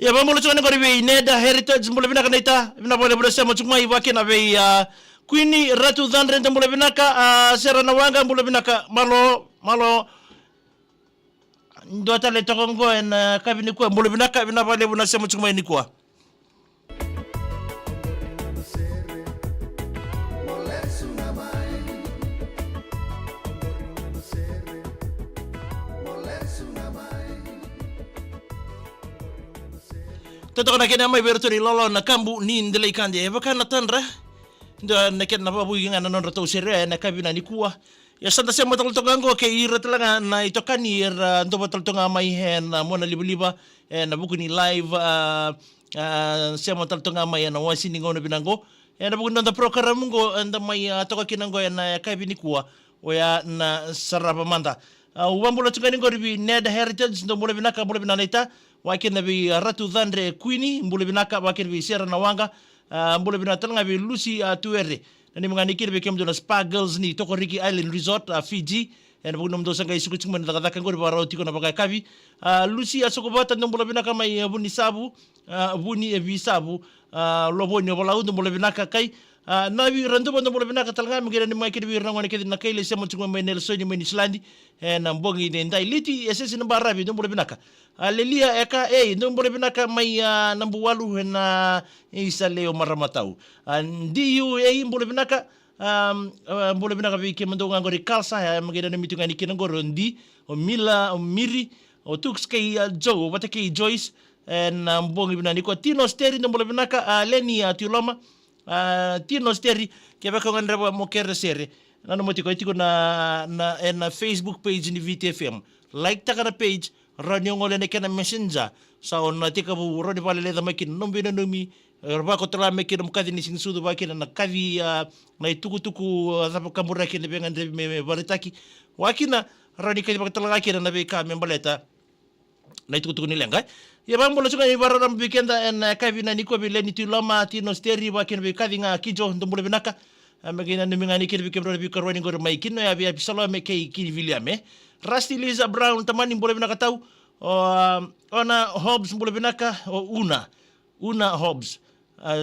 Ya bamulo chukani kori bei Neda Heritage mbule binaka naita bina bole bole sema chukuma iwake na bei Queenie Ratu Dhandre mbule binaka Sera na wanga mbule binaka malo ndo tale tokongo en kabini kwa mbule binaka bina bole bole sema chukuma ni kwa Toto na kena mai bertori lolo na kambu ni ndele kanje evaka na tandra ndo na kena babu inga na non rato sere na kabina ni kuwa ya sanda sema tol tongango ke iretlanga na itokani ndo botol tonga mai hen mona libuliba na buku ni live sema tol tonga mai na wasini ngono binango na buku ndo program ngo ndo mai toka kinango na kabini kuwa oya na saraba manda Wambula tungani ngoribi Neda Heritage ndo mbule binaka mbule binanaita wakina bi Ratu Dhandre Queenie mbule binaka wakina bi Sera na wanga mbule binatanga bi Lucy Tuere nani mnganikiri bi kemdo na Spa Girls ni toko Riki Island Resort Fiji en buku nomdo sanga isuku chuma ndakadaka ngori bara otiko na baka kavi Lucy asokobata ndo mbule binaka mai buni sabu buni ebi sabu loboni obola ndo mbule binaka kai nabi rando bondo mbule binaka talanga mgira ni mai kidi rango ne kidi na kaile sema chuma mai Nelson ni mai Islandi na mbongi ne ndai liti esesi na barabi ndo mbule binaka lelia eka ndo mbule binaka mai nambu walu na isa leo maramatau ndiyu mbule binaka mbule binaka bike mendo ngori kalsa ya mgira ni mitunga ni kinangoro ndi o mila o miri o tukskei jo watake Joyce na mbongi binani ko Tino Steri ndo mbule binaka Leni Tuloma Tino Steri kebeka ngandreba mokere sere nano motiko itiko na Facebook page ni VTFM like taka na page ranyo ngole ne kana messenger sa on tika bu rodi pale le dama kin nombi na nomi ba ko tala me kin mukadi ni sinsudu ba kin na kavi na tuku zapa kamura kin be ngande me baritaki wakina rani kin ba tala kin na be ka me baleta na tuku ni lenga ya bambo lo chunga ni baram bikenda en kavi na niko be Leni Tuloma Tino Steri ba kin be kavi nga kijo ndombule binaka amagina nimingani kiri bikebro bikarwani ngor mai kino ya bia pisalo me kei kiri Williame Rusty Liza Brown tamani mbole binaka tau ona Hobbs mbole binaka una Hobbs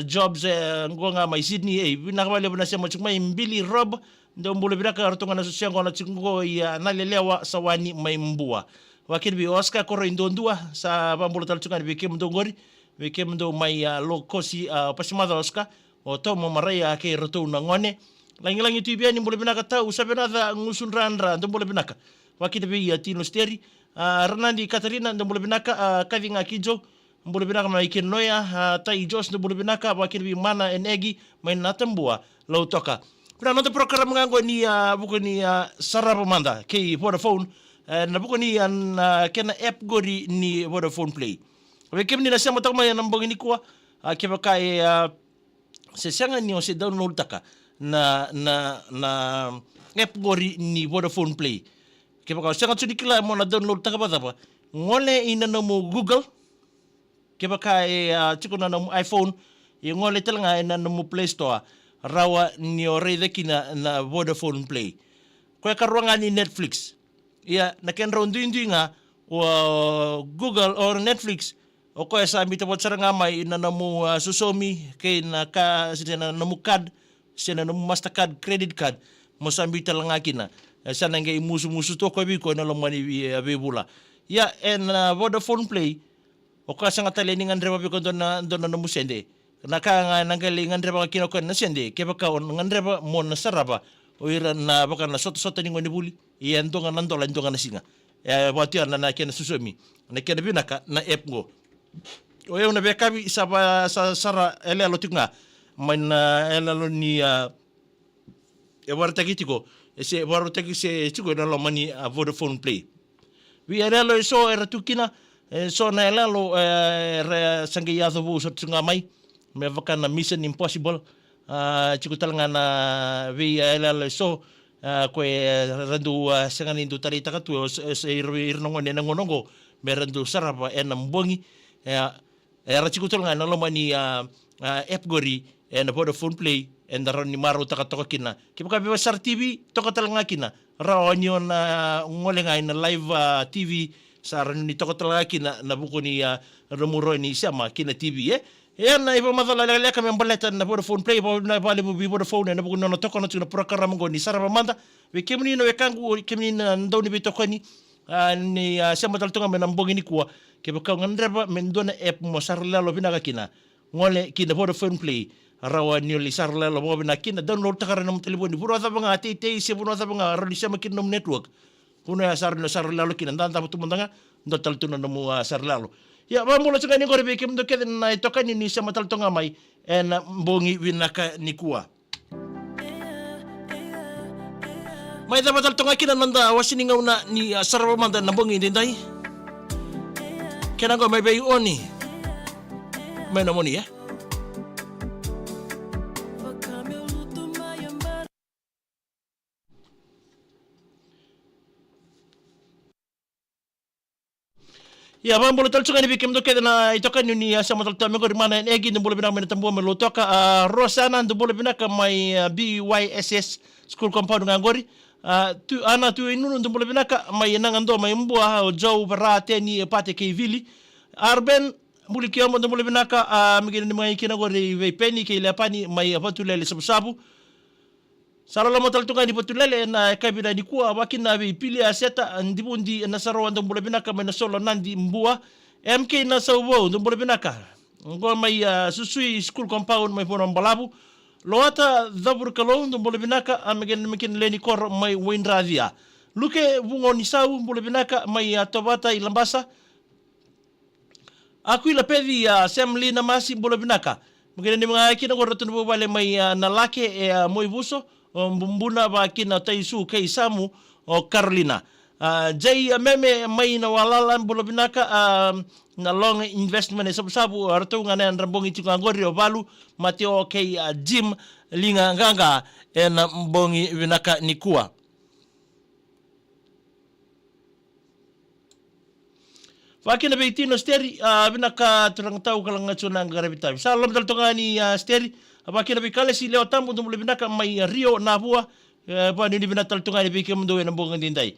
jobs ngonga mai Sydney binaka wale binasema chukuma mbili Rob ndo mbole binaka rutonga na sosiango na chingo ya nalelewa sawani mai mbua wakini bi Oscar koro indondua sa bambolo talchunga bikem ndongori bikem ndo mai lokosi pasimada Oscar o tomo maraya ke roto na ngone langi tu biani mbole binaka tau sabenada ngusun randra ndo mbole binaka wakini bi Tino Steri Renandi Katarina ndo mbole binaka kavinga kijo mbole binaka mai kenoya tai Jos ndo mbole binaka wakini bi Mana Enegi mai natambua lautoka kuna nota program ngango ni buku ni sarapa manda ke Vodafone na buku ni kena app gori ni Vodafone Play wekem ni nasema takma ya nambongi ni kwa kebaka sesanga ni ose download taka na app gori ni Vodafone Play. Kaya baka sangat sudikila mo na download ta ba ngole ina no mo Google. Kaya baka chiko na no iPhone ngole talanga ina no mo Play Store rawa ni orede kina na Vodafone Play. Kaya karuangan ni Netflix. Iya naken rondo nga o Google or Netflix o kaya sa amita wat sarang amay na namu susomi kay sina namu card sina namu Mastercard credit card mo sa amita lang akina sana ngay musu to ko biko na lomani bebula ya Vodafone Play o kaya sa nga taleningan reba biko don na namu sende naka nanggalingan reba kino ko na sende kaya baka ngan reba mo na saraba o ira na baka na soto ni ngoni buli iyan to nga nandola ito nga nasinga wati na kena susomi na kena binaka na app ngo o na bekabi sa sara elelo tinga man elelo ni warta kitiko se warta se tiko na lo mani Vodafone Play wi elelo so era tukina so na elelo sangi yaso bu so tinga mai me vaka na Mission Impossible tiko talanga na wi elelo so koe randu sangan indu tarita ka tu irnongo ne nangonongo merandu sarapa mbongi era chikutul nga nalomani app gori na Vodafone Play ran ni maro taka kina kipaka besar TV tokotal nga kina rawanyo na ngole nga na live TV sa ran ni tokotal nga kina na buko ni rumuro ni sama kina TV yan na iba madalala kami ang baleta na Vodafone Play na bali mo Vodafone na buko na toko na tuna program ngo ni sarapa manda we kemni no wekangu kemni na ndaw ni bitoko ni ni sama taltunga menambongi ni kuwa kebaka ngandreba mendona app mo sarlalo binaka kina ngole kina Vodafone Play rawa ni li sarlalo mo binakina download takara ng telepon ni buro sa mga tete se buro sa mga radisya makinom network kuno ya sarlalo kina ndanta tumundanga ndo taltuna mo sarlalo ya mamula sa ganing ko rebe kemdo keden na itokan ni sama taltunga mai mbongi binaka ni kuwa may dapat taltunga kina nanda wasiningaw na ni sarabamanda na bongi dinday kena ko may bayu oni may namoni ya bambolo taltunga ni bikem do keda na itokan ni sama taltunga ko rimana egi no bolo binaka may natambuan may lutoka Rosana ndo bolo binaka may BYSS school compound ngangori tu inunu ndo bolo binaka may nangando may mbua o Joe Barate ni pate kay Vili Arben muli kiyo mo ndo bolo binaka migina ni mga ikinagori vay penny kay Lepani may patulele sabu Sarala mo taltunga ni patulele na kabina ni kuwa wakin na pili aseta ndibundi na sarawan ndo bolo binaka may nasolo nandi mbua MK na saubo ndo bolo binaka ngo may susui school compound may punong balabu Loata dhabur kalong ndo bolo binaka mikin leni kor may Wainradia luke bungo ni sau bolo binaka may tobata ilambasa aku ila pedi assembly na masi bolo binaka mikin ni mga kinagor tunu bale may nalake moy buso mbuna ba kina taisu kay samu o Carolina jay meme may nawalalan bolo binaka na long investment sabu arto nga na rambongi tikangori o balu mateo kay Jim linga nganga na mbongi binaka ni kuwa Wakina beitino steri binaka turang tau kalang ngatsunang garabita salam taltonga ni steri wakina bikale si leo tambu ndo binaka may Rio Nabua pa ni binaka taltonga ni bikem ndo na mbongi dindai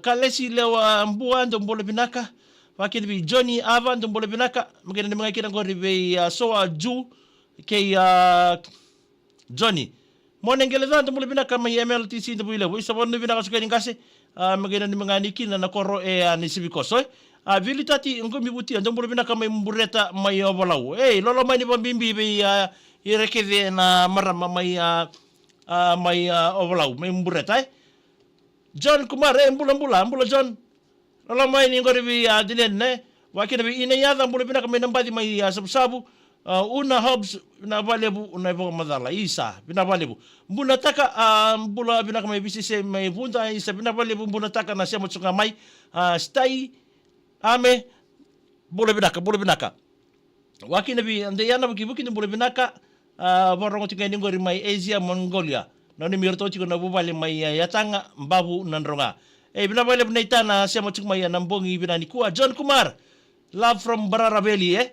kale si leo mbua ndo binaka wakina bi Johnny Ava ndo binaka magina ni mga kinang gori be soa ju kay Johnny monengele ndo binaka may MLTC ndo ile wi sabon ndo binaka sukaning kasi magina ni mga nikin na koro ni sibikoso Vili tati ngomi buti ndo binaka may mbureta may walau lolo may ni pambimbi be irekede na marama may walau may mbureta John Kumar mbula John lolo may ni ngori bi dinen wakina bi inayada binaka may nambadi may sabu una hubs na valebu una ibo madala isa binavalebu mbuna taka mbula binaka may bisise may bunda isa binavalebu mbuna taka na siya mutsunga may stay ame bolo binaka wakina bi ande yana buki ndo bolo binaka Borongo tingay ngori mai Asia Mongolia. Noni mirto chiko na bubali mai yatanga mbabu nandronga. Binabale bnaitana siya machuk mai nambongi binani kuwa John Kumar. Love from Bararabeli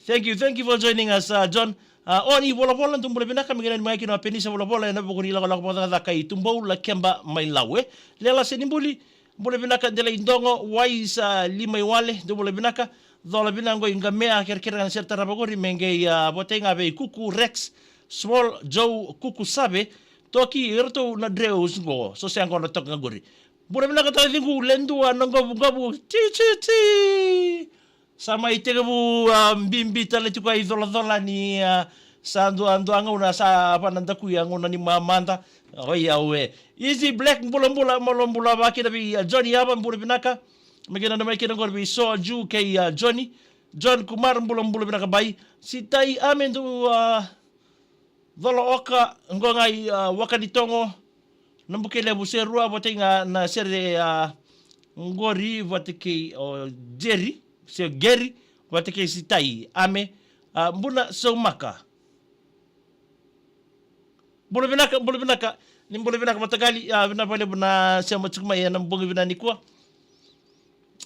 Thank you for joining us John. Oni bola tumbule binaka migana mai kino penisa bola na bukuri la la boda kai tumbou la kemba mai lawe. Lela senimbuli bule binaka dela indongo wais lima wale dubule binaka dola binango ingamea kerkera na serta rabagori menge botenga be kuku Rex small Joe kuku sabe toki irto na dreus go so se angona tok ngori. Bule binaka ta dingu lendu ngabu ti sama itegabu bimbi tala tuka idola ni sa ando una sa panandaku yang una ni mamanda oya we easy black mbula molambula baki bi Johnny aba mbula binaka megena na mai kina gorbi so ju ke Johnny John Kumar mbula binaka bai sitai amendu dola oka ngongai wakaditongo nambukele buserua botenga na sere ngori watike Jerry se Gary watike sitai ame mbuna so maka Bulu binaka ni bulu binaka matagali bina pale buna sema chukuma ya nambongi bina nikua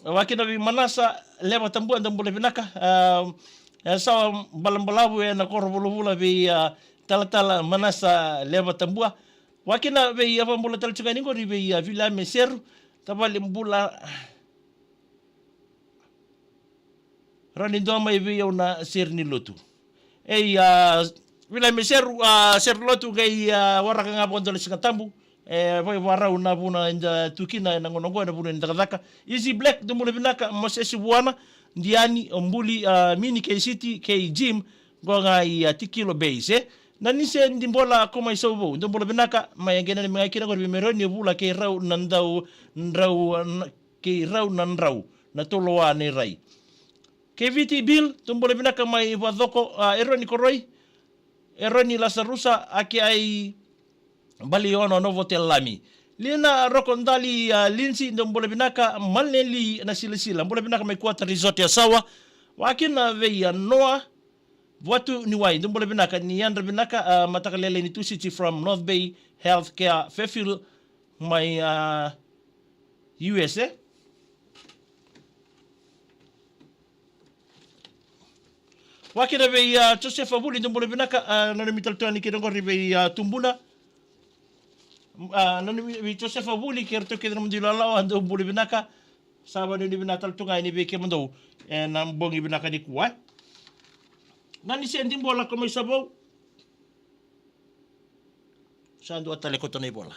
wakina bi manasa leva tambu andam bulu binaka sawa balambalabu ya nakoro bulu bi tala manasa leva tambua wakina bi apa bulu tal chuka ningo bi vila meseru tabali mbula rani doma bi una serni lotu Vila meseru serlotu kay waraka nga po ndole sikatambu pay warau na puna inda tukina na ngonongo na puna inda kadaka Easy Black dumule binaka mosesi buana ndiani ombuli mini kay city kay gym go nga tikilo base nanise ndimbola koma isobo dumule binaka mayengena ni mga kina ko bimeroni bula kay raw nandau nandraw na tulowa ni ray KVT Bill dumule binaka may wadoko eroni koroy Eroni Lasarusa aki ai baliono novo telami. Lina rokondali linsi ndombole binaka maleli na silasila. Mbole binaka may kuwata resort ya sawa. Wakina veya noa watu ni wai. Ndombole binaka ni yandra binaka matakalele ni tusiti from North Bay Healthcare Fairfield my USA. Wakina be Joseph Abuli ndombole binaka nani mitaltoani kidongori be tumbuna nani Joseph Abuli kerto kidram dilala ando buli binaka saba ni binatal tunga ni be kemando nambongi binaka ni kuwa nani sendi bola ko may sabaw sando atale ko tonay bola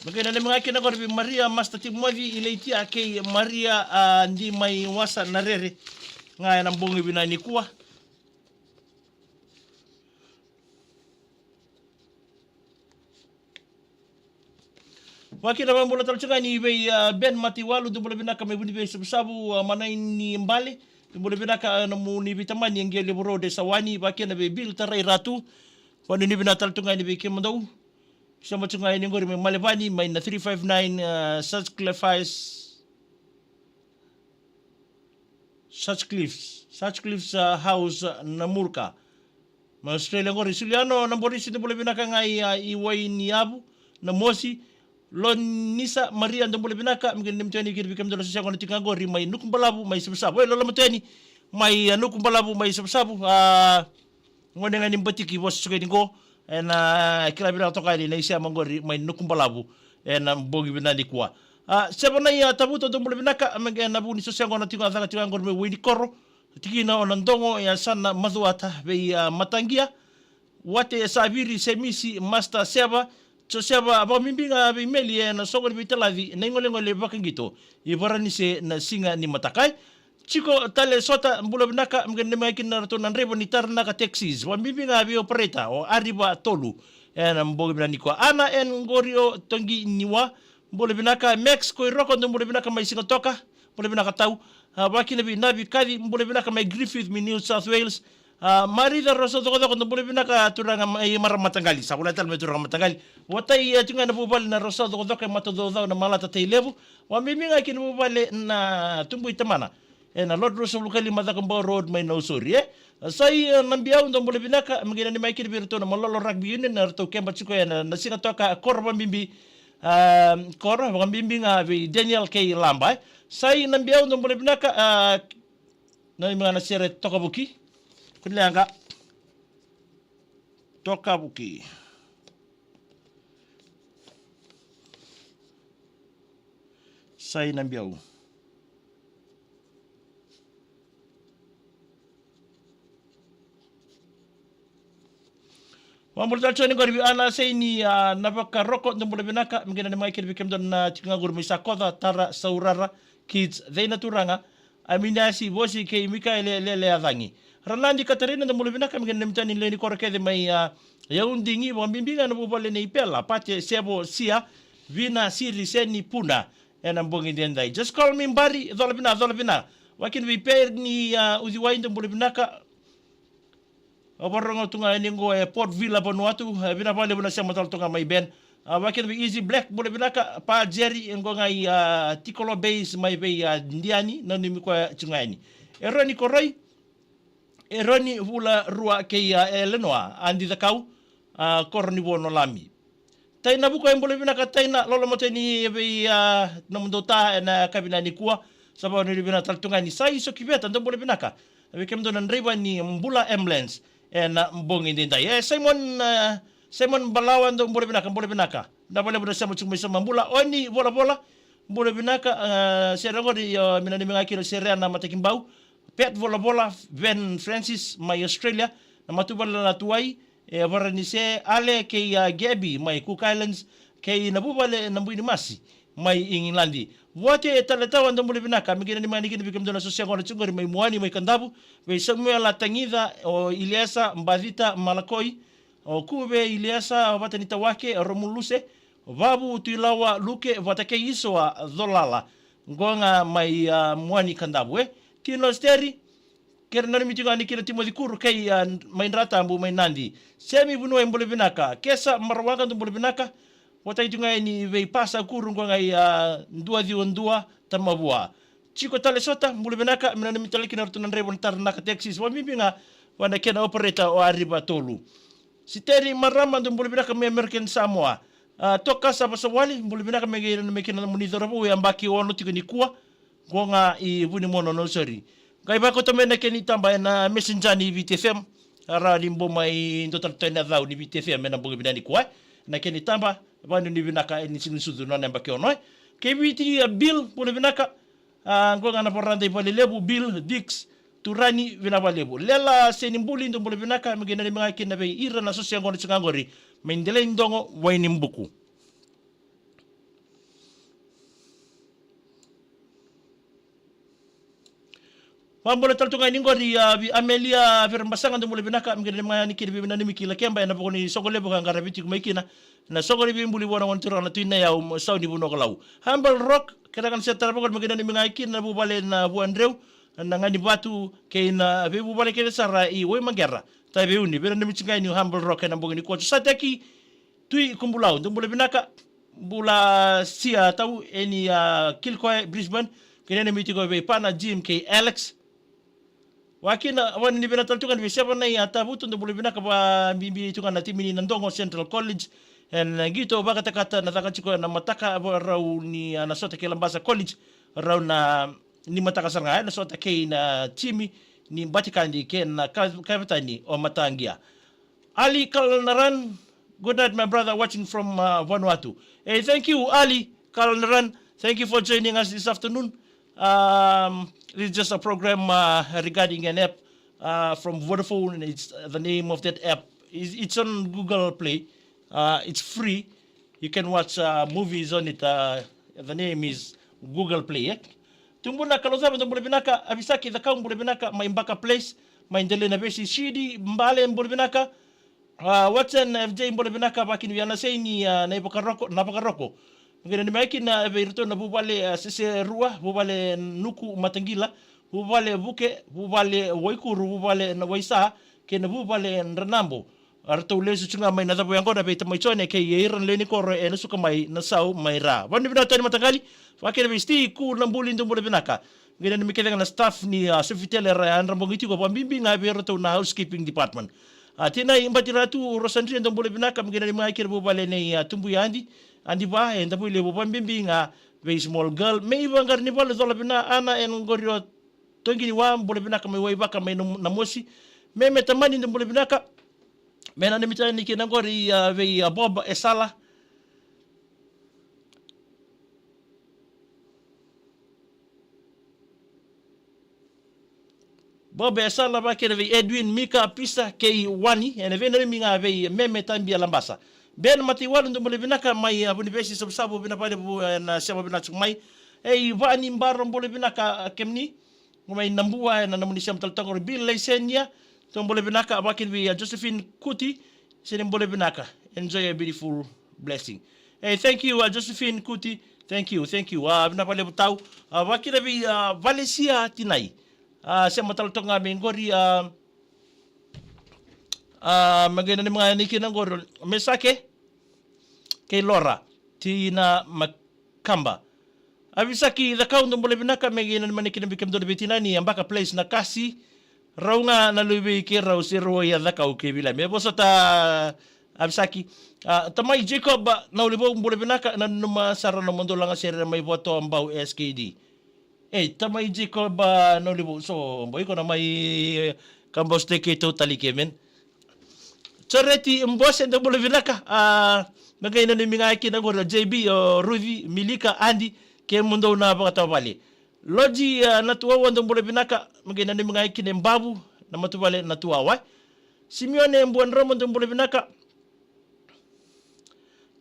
Magana na mga kinagorbi Maria Master Timothy ilaitia kay Maria ndi may wasa narere nga nang bungi binani kuwa. Wakina mambola talchanga ni be Ben Matiwalu dumbola binaka may bunibe sabu manay ni Mbale dumbola binaka namu ni bitamani ngeli borode sawani wakina be Bill Taray Ratu wani ni binatal tunga ni be kemandaw. Sama tunga ini ngori Malevani may na 359 Suchcliffe's house na Murka. Ma Australia ngori Suliano na borisi na bole binaka ngai iway ni Abu na Mosi Lon Nisa Maria na bole binaka mgin nimtani kiri bikam dala sasya ko na tinga ngori may nukumbalabu may sabsabu. Lola mutani may nukumbalabu may sabsabu. Ngoni nga nimbatiki bos sugay ningo. Kila bila toka ni naisha mangori may nukumbalabu bogi binani kuwa seba na ya tabuto dumbule binaka amengena bu ni sosya ngona tinga thanga tinga ngor me wini koro tikina onandongo ya sana mazuata be matangia wate sabiri semisi master seba so seba ba mimbinga be meli na sogor bitalavi ngole bakangito ibarani se na singa ni matakai Chiko tale sota mbula binaka mgende makin na rato nanrebo ni tarna ka Texas. Wambibi nga bi opereta o ariba tolu. Mbogi binani kwa ana ngorio tongi niwa. Mbula binaka Mex ko iroko ndo mbula binaka may singotoka. Mbula binaka tau. Wakina bi nabi kadi mbule binaka may Griffith mi New South Wales. Marida rosa to ko mbule binaka turanga may maramatangali. Sa kula tal may turanga matangali. Watay tunga na bubal na rosa to ko matodo na malata tay levu. Wa miminga kin bubale na tumbu itamana. Na Lord Rosa lukali madakamba road may no sorry sai nambiao ndo mbule binaka mgina ni maikini birto na malolo rugby union na to kemba chiko na singa toka korba mbimbi korba mbimbi nga Daniel K Lamba sai nambiao ndo mbule binaka na mga nasere toka buki kunleanga toka buki sai nambiao Mamulta choni gori ana seini napaka roko ndumule binaka mgena ni maikir bikem don na tinga guru misa kota tara saurara kids deina turanga aminasi bosi ke Mikael le avangi Ranandi Katarina ndumule binaka mgena mtani leni korake de mai yaundingi wambimbinga na bubale ne ipela pate sebo sia vina siri seni puna ena mbongi dendai just call me mbari dhola bina wakin vi per ni uziwai ndumule binaka Obarongo tunga ningo Port Vila Vanuatu bina pale buna siya matal tunga may ben wakin bi Easy Black bule binaka pa Jerry ngo ngai Tikolo Base may bay Ndiani na nimi kwa chungani Eroni Koroy Eroni hula rua kay Elenoa andi dakau korni bono lami tay na buko bule binaka tay na lolo mo tay ni bay namundota na kabina ni kuwa sabaw ni bina tal tunga ni sai so kibeta ndo bule binaka bikem donan riba ni mbula ambulance na mbongi din tayo. Simon Balawan do mbole binaka. Na bale buda sama chumisa mambula oni bola mbole binaka serango di minani mga kilo serea na matakimbau. Pet bola Ben Francis may Australia na matubala na tuwai varanise ale kay Gabi may Cook Islands kay nabubale nambuini masi may Ingilandi. Wate talatawan do mbole binaka migina ni manikin bikam do na sosya ko na chungori may muani may kandabu may Samuel Atangida o Iliasa Mbadita Malakoi o kube Iliasa watanita wake Romuluse babu tuilawa luke watake iso dholala ngonga may muani kandabu tino steri kerna mitiga ni kila Timothy Kuru kay may nrata ambu may nandi semi buno mbole binaka kesa marwanga do mbole binaka Wata itu ngai ni vei pasa kurung ko ngai ndua di ondua tamabua. Chiko tale sota mbule benaka minani mitale kina rutunan rebon tar naka Texas wa mibinga wana kena operator o arriba tolu. Siteri marama ndo mbule benaka me American Samoa. Toka sa pasawali mbule benaka me kina monitor bu yambaki ono tigani kuwa gonga I buni mono no sorry. Kai ba ko tomena keni tamba na messenger ni VTFM ara limbo mai ndo tana dau ni VTFM na mbule benani kuwa na keni tamba Bani ni binaka ni sinusudu na namba kyo noy. KBT Bill pune binaka ngoga na poranda ipali lebu Bill Dix turani binaba lebu. Lela senimbuli ndo pune binaka mgena ni mga kinabe ira na sosya ngoni changori maindele ndongo waini mbuku. Pambola taltunga ningo di Amelia Vermbasanga ndo mule binaka mgena mga nikiri bibina ni mikila kemba na pokoni sokole boka ngarabiti kumaikina na sokole bimbuli bona wantura na tuina ya sauni buno kalau Humble Rock kadakan setara pokon mgena ni mga ikin na bubale na buandreu na ngani batu kay na bubale kay sara I we magera tabe uni bena ni michingai ni Humble Rock na bogini ko sataki tui kumbulau ndo mule binaka bula sia tau eni Kilcoy Brisbane kene ni mitiko be pana Jim K Alex Wakina wani bina taltukan bisiapa na atabuto ndo bule binaka ba bibi tukan na timini nandongo Central College and gito baka takata na takachiko na mataka rau ni nasota kay Lambasa College rau na ni mataka sanga na sota kay na chimi ni batikandi kay na kapitani o matangia Ali Kalnaran good night my brother watching from Vanuatu hey thank you Ali Kalnaran thank you for joining us this afternoon This is just a program regarding an app from Vodafone. It's the name of that app. It's on Google Play. It's free. You can watch movies on it. The name is Google Play. Tumbo na kalozaba ndo mbole binaka abisaki the kaum mbole binaka maimbaka place maindele na besi shidi mbale mbole binaka watson FJ mbole binaka bakini yana saini na ipokaroko Mgeni ni maiki na virto na bubale sese rua, bubale nuku matangila, bubale buke, bubale waikuru, bubale na waisa, ke na bubale nranambo. Arto ulesu chunga mai na tabu yangona beta mai chone ke yeiran leni koro e nasuka mai na sau mai ra. Wani bina tani matangali, wakene bisti ku lambuli ndumbule binaka. Mgeni ni mikele na staff ni sufitele ra anrambongiti ko pambimbi nga virto na housekeeping department. Tina imbatira tu rosandri ndumbule binaka mgeni ni maiki bubale ni tumbu yandi. Andi ba enda bu le bopam bimbinga very small girl me ibangar ni bole dola bina ana en gorio tongi wa bole bina kama wai baka me na mosi me tamani ndo bole bina ka me na mitani ni kina gori ve bob esala bob esala ba kene ve Edwin Mika Pisa ke wani ene ve na minga ve me tambia lambasa ben mati walu ndo mole binaka mai university sabu bina pale na sema bina chumai vani mbaro mole binaka kemni ngomai nambua na namuni sema taltango bil lesenia to mole binaka abakin bi Josephine Kuti sene mole binaka enjoy a beautiful blessing. Thank you Josephine Kuti, thank you bina pale butau abakin bi Valencia Tinai sema taltonga mengori magana ni mga nikinang goro mesake kay Laura tina makamba abisaki the count mbole binaka megina ni manikin bikam do betinani ambaka place na kasi raunga na lubi ki raw si roya the kau ke bila me bosata abisaki tamai Jacob na ulibo mbole binaka na numa sara no mondo langa sere may boto ambao SKD tamai Jacob na ulibo so boy ko na may kambos teke totally kemen Charity mbose ndo bole vinaka magaina ni minga kina ngora JB Ruthi Milika Andy ke mundo na bakata wale loji natuwa ndo bole vinaka magaina ni minga kina mbabu na matubale natuwa wa Simeone mbonromo ndo bole vinaka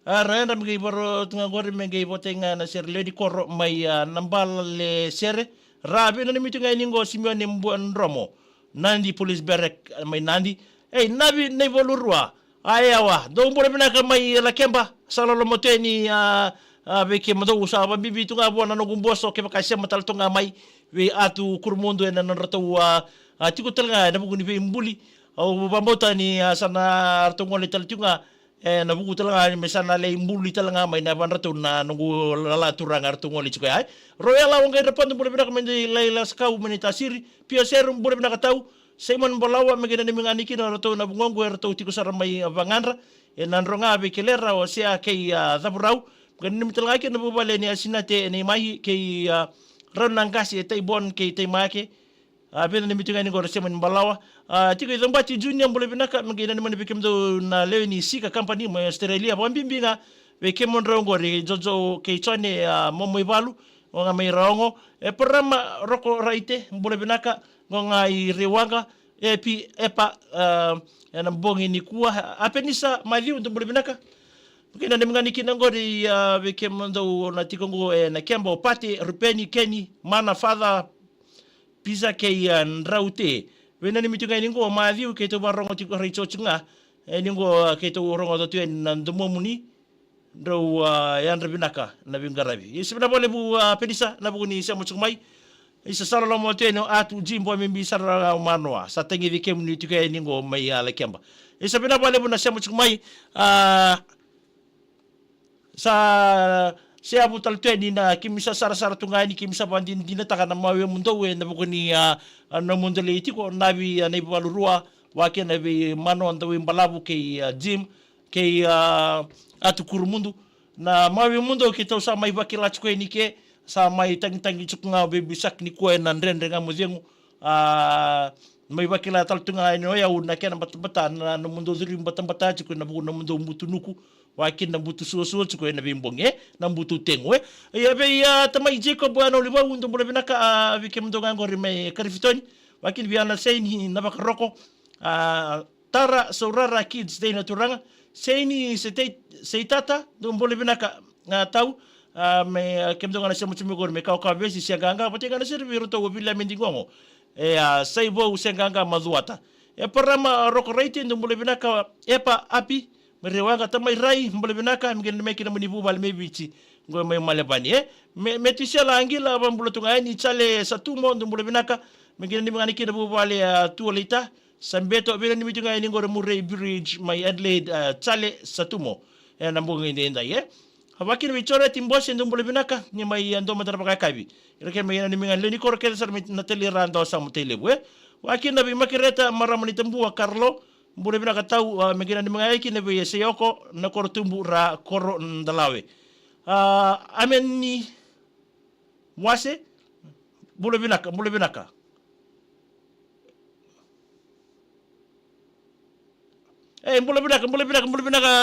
raenda mngai boro tungangori mngai botenga na ser lady koro mai nambale sere rabe na mitunga ningo Simeone mbonromo Nandi police barrack mai Nandi nabi nei volurua ayawa do mbole binaka mai la kemba salolo moteni beke mado usaba bibi tunga bona no gumboso ke baka sema tal tunga mai we atu kurmundo ena rato tiku telga na buguni be mbuli au bambota ni sana artongole tal tunga na bugu telga ni sana le mbuli telga mai na banrato na nungu lala turanga artongole chuka ai royala wonga depan mbole binaka mai la skau menitasiri pia serum mbole binaka tau Simon Bolawa megena ni minganiki na rato na bungongo rato tiko saramai vangandra nanronga be kelera o sia ke zaburau megena ni mitalaki na bubale ni asinate ni mai ke ronangasi te bon ke te make abena ni mitungani ngor Simon Bolawa tiko zombati junior mbole binaka megena ni manipikem do na leo ni sika company mo Australia bombimbinga be kemon rongo ri jojo ke chone momo ibalu nga mai rongo programa roko raite mbole binaka ngonga I rewanga epa na mbongi ni kuwa apenisa madhi ndo mbole binaka kina ndimngani kinangori beke mondo na tikongo na kembo pati rupeni keni mana father pizza ke nraute wena ni mitunga ningo madhi ke to barongo tiko richo chunga ningo ke to rongo to tuen ndomo muni ndo yan binaka na bingarabi isibna bole bu penisa na bu ni semo chumai isa sarala mo teno atu jimbo mimbi sarala manoa sa tengi vike mni tuke ningo mai ala kemba isa bina bale buna semo chumai sa se abu tal teni na kimisa sara tungani kimisa bandin dinataka na mawe mundo we na bukuni na mundo leiti ko nabi na ibalurua wake na be mano ando imbalabu ke jim ke atu kurmundu na mawe mundo ke tau sa mai bakila chukwe nike sa mai tangi chukunga be bisak ni ko na ndrenga muzengu mai bakila tal tunga no ya una kena batata na mundo zuri batambata chukwe na bu na mundo mutunuku wakin na butu suo chukwe na bimbonge na butu tengwe ya be tamai Jacob ano liwa undo bole binaka vike mundo ngori me karifitoni wakin biana saini na bakaroko tara saurara kids dei na turanga saini seitata do bole binaka tau me kemdo ngana semu chumigor me kau besi siaganga pati ngana servi roto wobila mendingongo saibo usenganga mazuata programa roko rating do bole binaka epa api merewanga tamai rai mbole binaka mgeni meki na munibu bal mebichi ngo may malabani metisia la angila bambulo tunga ni chale satumo ndumbule binaka mengine ni mangani kina bubale tuolita sambeto bina ni mitunga ni ngore Murray Bridge my Adelaide chale satumo na mbongo ndenda habakini bichore timbose ndumbule binaka ni mai ando matarapaka kabi ireke mai ni mangani ni korke sar na teliranda sa mutelebwe wakina bi makireta maramani tambua Carlo mbule binaka tau mengine ni mangani kina bi seyoko na kortumbu ra koro ndalawe amen ni wase mbule binaka mbule binaka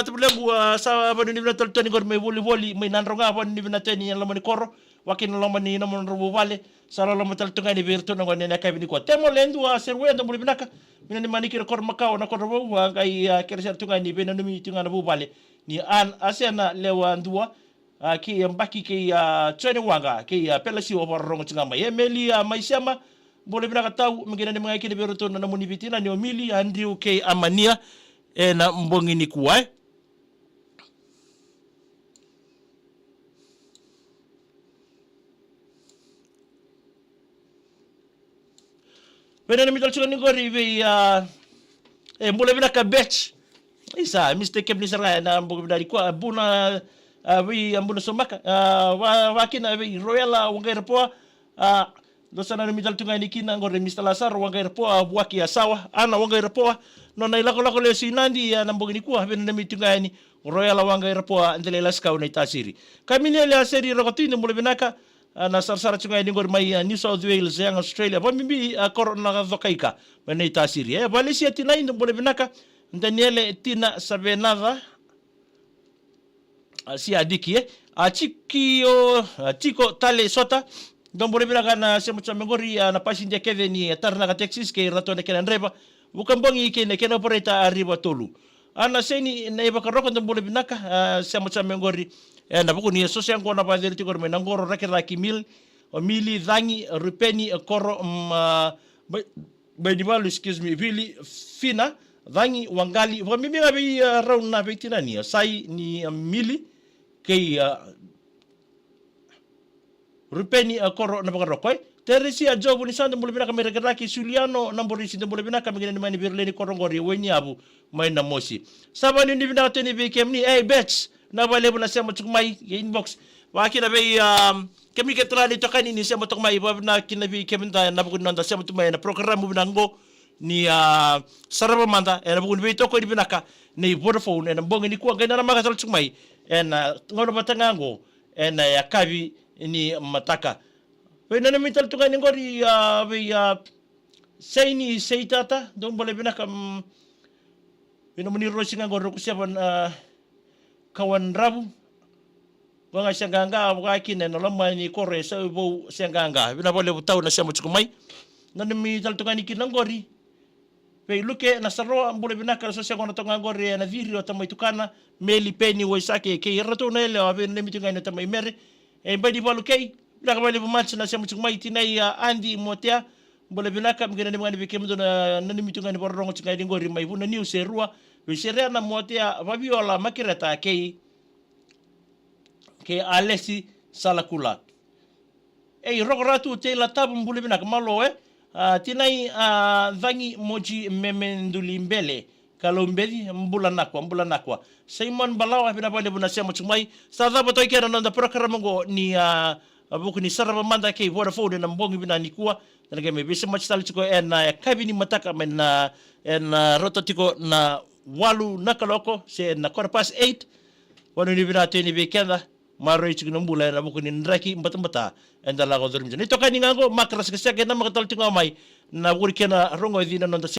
tulebu sa bani ni binata tani gor me voli me nanronga bani ni binata ni lamani koro wakin lamani na mon rubu vale sala lamatal tunga ni virtu na ngone na kabini ko temo lendu serwe ndo mbule binaka minani manikir kor makao na kor rubu ngai kerser tunga ni benanu mi tunga na bu vale ni an asena lewa ndua ki mbaki ki tsene wanga ki pelasi obarongo tsingamba meli maisema mbule binaka tau mingina ni mga kini virtu na muni bitina ni omili Andrew K Amania na mbongi ni kuwai Benani mital chuka ni gori be mbule binaka betch isa mistake ni sara na mbongi bidari kwa buna we ambuna somaka wakina we royala wangaira poa dosana mital tunga ni kina ngore Mr. Lazaro wangaira poa buaki ya sawa ana wangaira poa nona ilako le sinandi ya nambogini kuwa bena mitunga ni royala wangaira poa ndele laska una itasiri kamini le aseri rokotini mule binaka na sarsara tunga ni ngore mai New South Wales yang Australia ba mimbi corona zokaika bena itasiri balisia tinai mule binaka Daniele tina sabenava si adiki chiko tale sota dombore bila kana sema chamengori na passenger keve ni tarna ka Texas ke rato ne kena reba bukan bongi ke ne kena operator arriba tolu ana seni na iba karoko dombore binaka sema chamengori na buku ni so sengo na pa dirti gor menangoro rakira kimil o mili dhangi rupeni koro benimalu excuse me vili fina dhangi wangali wa mimi ngabi raun na betina ni sai ni mili ke rupeni koro na bakarokoi teresi a jobu ni sanda mbule binaka merekeraki Suliano nambori sinda mbule binaka mingine ni mani birleni korongori wenye abu maina mosi sabani ni binaka teni bikem ni betch na balebu na sema tukumai inbox wakina bei kemi ketrani tokani ni sema tukumai na kina bikem na buku nanda sema tumai na programu binango ni saraba manda na buku bei toko ni binaka ni Vodafone na mbongi ni kuwa gana na makasal tukumai ngono batangango ya kabi ni mataka wena na mital tunga ni ngori saini seitata don bole binaka wena muni rosinga ngoro kusiapan kawan rabu wanga sanganga wakine na lama ni kore sa bo sanganga wena bole butau na siamo chukumai na mital tunga ni kinangori pe luke na sarro bole binaka so siago na tunga ngori na virio tamai tukana meli peni waisake ke rato na ele wena mitunga ni tamai mere badi balu kei bila bali bumatch na sema chukumai tinai andi motea bole binaka mgena ni mngani bikem na nani mitunga ni borongo chukai ngori mai buna ni userua userea na motea babiola makireta ke alesi salakula rogoratu te la tabu bole binaka malo tinai dhangi moji memenduli mbele kalau mbeli mbula nakwa Simon Balawa binabale buna sema chumai sadha batoi kera nanda program ngo ni buku ni saraba manda ke Vodafone na mbongi bina ni kuwa na game bisi machtal chiko kabini mataka men rototiko na walu nakaloko se na 8:15 wanu ni bina teni bekenda maro ichi mbula na buku ni ndraki mbata enda la go dormija ni toka ni ngango makras kesake na makatal tinga mai na buku kena rongo idina nanda